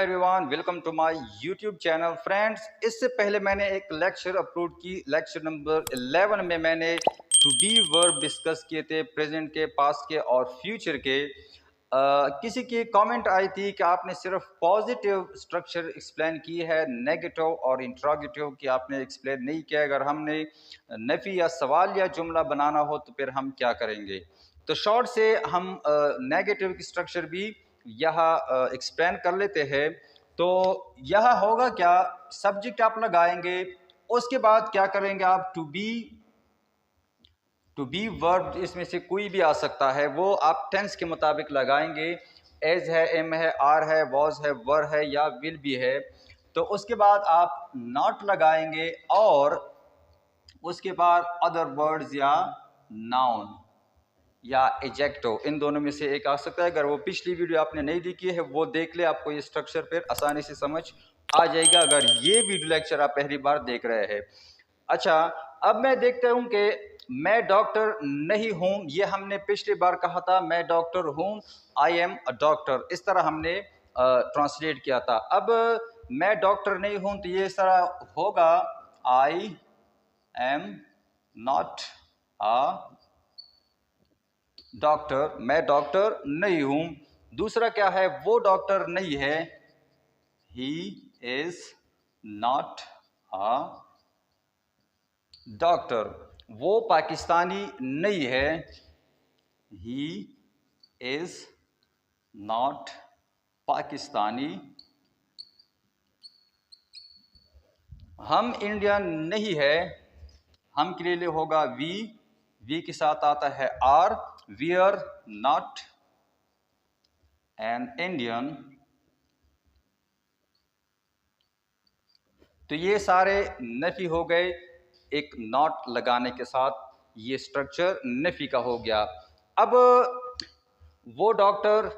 Everyone, welcome to my YouTube channel. Friends, इससे पहले मैंने एक लेक्चर अपलोड की, लेक्चर नंबर 11 में मैंने टू बी वर्ब डिस्कस किए थे, प्रेजेंट के, पास्ट के और फ्यूचर के। किसी की कमेंट आई थी कि आपने सिर्फ पॉजिटिव स्ट्रक्चर एक्सप्लेन की है, नेगेटिव और इंट्रोगेटिव की आपने एक्सप्लेन नहीं किया। अगर हमने नफ़ी या सवाल या जुमला बनाना हो तो फिर हम क्या करेंगे? तो शॉर्ट से हम नेगेटिव की स्ट्रक्चर भी यहाँ एक्सप्लेन कर लेते हैं। तो यह होगा क्या, सब्जेक्ट आप लगाएंगे, उसके बाद क्या करेंगे आप, टू बी वर्ब इसमें से कोई भी आ सकता है, वो आप टेंस के मुताबिक लगाएंगे। एज है, एम है, आर है, वॉज है, वर है या विल भी है। तो उसके बाद आप नॉट लगाएंगे और उसके बाद अदर वर्ड्स या नाउन या एजेक्टो, इन दोनों में से एक आ सकता है। अगर वो पिछली वीडियो आपने नहीं देखी है वो देख ले, आपको ये स्ट्रक्चर फिर आसानी से समझ आ जाएगा अगर ये वीडियो लेक्चर आप पहली बार देख रहे हैं। अच्छा, अब मैं देखता हूं कि मैं डॉक्टर नहीं हूं, ये हमने पिछली बार कहा था, मैं डॉक्टर हूं, आई एम अ डॉक्टर, इस तरह हमने ट्रांसलेट किया था। अब मैं डॉक्टर नहीं हूं तो ये इस तरह होगा, I am not a doctor, मैं डॉक्टर नहीं हूं। दूसरा क्या है, वो डॉक्टर नहीं है, he is not a doctor. वो पाकिस्तानी नहीं है, ही इज नॉट पाकिस्तानी। हम इंडियन नहीं है, हम के लिए होगा वी के साथ आता है are, we are not an Indian. तो ये सारे नफी हो गए एक नॉट लगाने के साथ, ये स्ट्रक्चर नफी का हो गया। अब वो डॉक्टर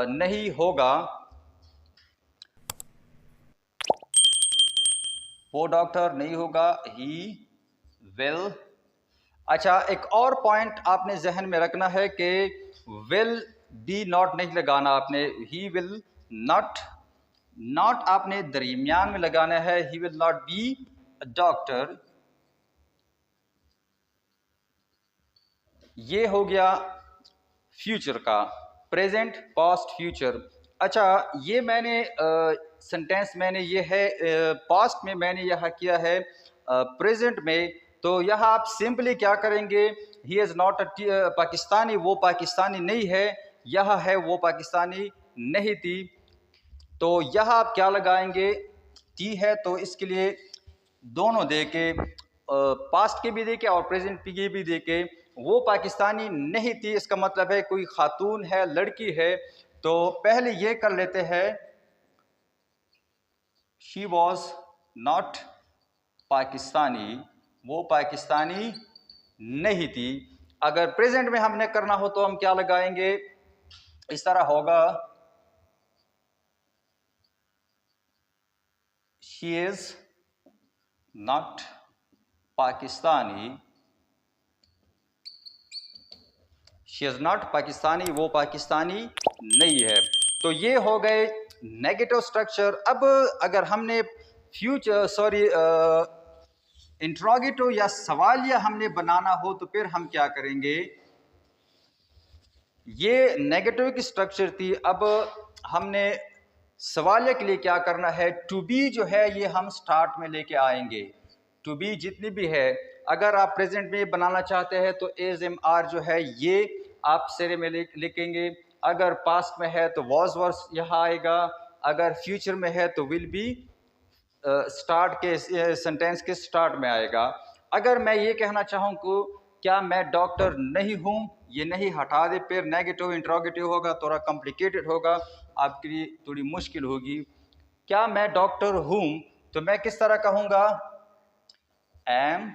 नहीं होगा, वो डॉक्टर नहीं होगा, ही विल। अच्छा, एक और पॉइंट आपने जहन में रखना है कि विल बी नॉट नहीं लगाना आपने, ही विल नॉट, नॉट आपने दरमियान में लगाना है, he will not be a doctor. ये हो गया फ्यूचर का, प्रेजेंट, पास्ट, फ्यूचर। अच्छा, ये मैंने सेंटेंस मैंने ये है पास्ट में मैंने यहाँ किया है, प्रेजेंट में तो यहाँ आप सिंपली क्या करेंगे, he is not a Pakistani, वो पाकिस्तानी नहीं है, यह है वो पाकिस्तानी नहीं थी। तो यहाँ आप क्या लगाएंगे, टी है तो इसके लिए दोनों दे के, पास्ट के भी दे के और प्रेजेंट के भी दे के, वो पाकिस्तानी नहीं थी, इसका मतलब है कोई खातून है, लड़की है। तो पहले ये कर लेते हैं, शी वॉज नॉट पाकिस्तानी, वो पाकिस्तानी नहीं थी। अगर प्रेजेंट में हमने करना हो तो हम क्या लगाएंगे, इस तरह होगा, she is not Pakistani, she is not Pakistani, वो पाकिस्तानी नहीं है। तो ये हो गए नेगेटिव स्ट्रक्चर। अब अगर हमने इंट्रोगेटिव या सवालिया हमने बनाना हो तो फिर हम क्या करेंगे, ये नेगेटिव की स्ट्रक्चर थी। अब हमने सवालिया के लिए क्या करना है, टू बी जो है ये हम स्टार्ट में लेके आएंगे। टू बी जितनी भी है, अगर आप प्रेजेंट में बनाना चाहते हैं तो एज एम आर जो है ये आप सिरे में लिखेंगे। अगर पास्ट में है तो वॉज वर्स यहाँ आएगा, अगर फ्यूचर में है तो विल बी स्टार्ट के सेंटेंस के स्टार्ट में आएगा। अगर मैं ये कहना चाहूँ कि क्या मैं डॉक्टर नहीं हूँ, ये नहीं हटा दे, फिर नेगेटिव इंट्रोगेटिव होगा, थोड़ा कॉम्प्लिकेटेड होगा, आपके लिए थोड़ी मुश्किल होगी। क्या मैं डॉक्टर हूँ तो मैं किस तरह कहूँगा, एम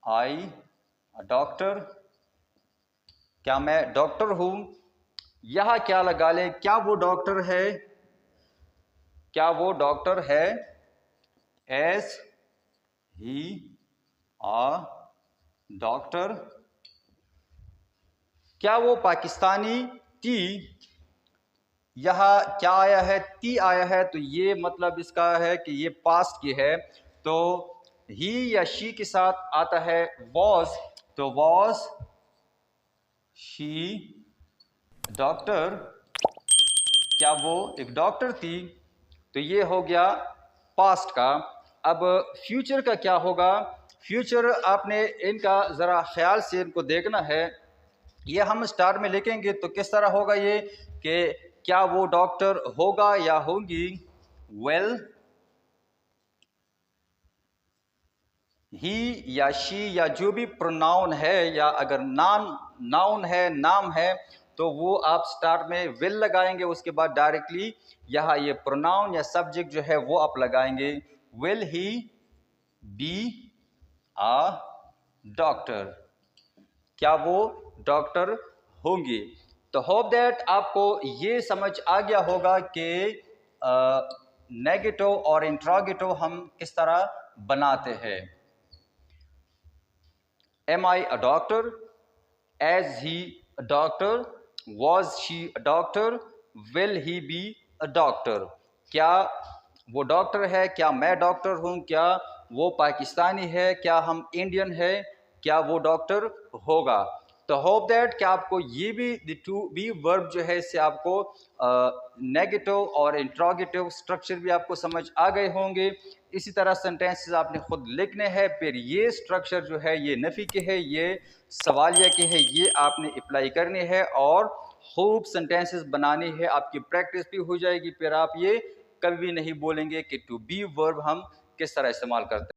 आई डॉक्टर। क्या मैं डॉक्टर हूँ, यहाँ क्या लगा ले, क्या वो डॉक्टर है, क्या वो डॉक्टर है, एज ही आ डॉक्टर। क्या वो पाकिस्तानी थी, यहाँ क्या आया है, ती आया है, तो ये मतलब इसका है कि ये पास्ट की है। तो ही या शी के साथ आता है वॉज, तो वॉज शी डॉक्टर, क्या वो एक डॉक्टर थी। तो ये हो गया पास्ट का। अब फ्यूचर का क्या होगा? फ्यूचर आपने इनका ज़रा ख्याल से इनको देखना है। ये हम स्टार्ट में लिखेंगे तो किस तरह होगा ये कि क्या वो डॉक्टर होगा या होगी। वेल ही या शी या जो भी प्रोनाउन है, या अगर नाउन है, नाम है, तो वो आप स्टार्ट में विल लगाएंगे, उसके बाद डायरेक्टली यहाँ ये प्रोनाउन या सब्जेक्ट जो है वो आप लगाएंगे। Will he be a doctor, क्या वो डॉक्टर होंगे। तो होप दैट आपको ये समझ आ गया होगा कि नेगेटिव और इंट्रोगेटिव हम किस तरह बनाते हैं। Am I a doctor? Is he a doctor? Was she a doctor? Will he be a doctor? क्या वो डॉक्टर है? क्या मैं डॉक्टर हूँ? क्या वो पाकिस्तानी है? क्या हम इंडियन है? क्या वो डॉक्टर होगा? तो होप दैट कि आपको ये भी टू बी वर्ब जो है इससे आपको नेगेटिव और इंट्रोगेटिव स्ट्रक्चर भी आपको समझ आ गए होंगे। इसी तरह सेंटेंसेस आपने खुद लिखने हैं, फिर ये स्ट्रक्चर जो है ये नफ़ी के है, ये सवालिया के है, ये आपने अप्लाई करने हैं और खूब सेंटेंसेस बनानी है। आपकी प्रैक्टिस भी हो जाएगी, फिर आप ये कभी नहीं बोलेंगे कि टू बी वर्ब हम किस तरह इस्तेमाल करते हैं।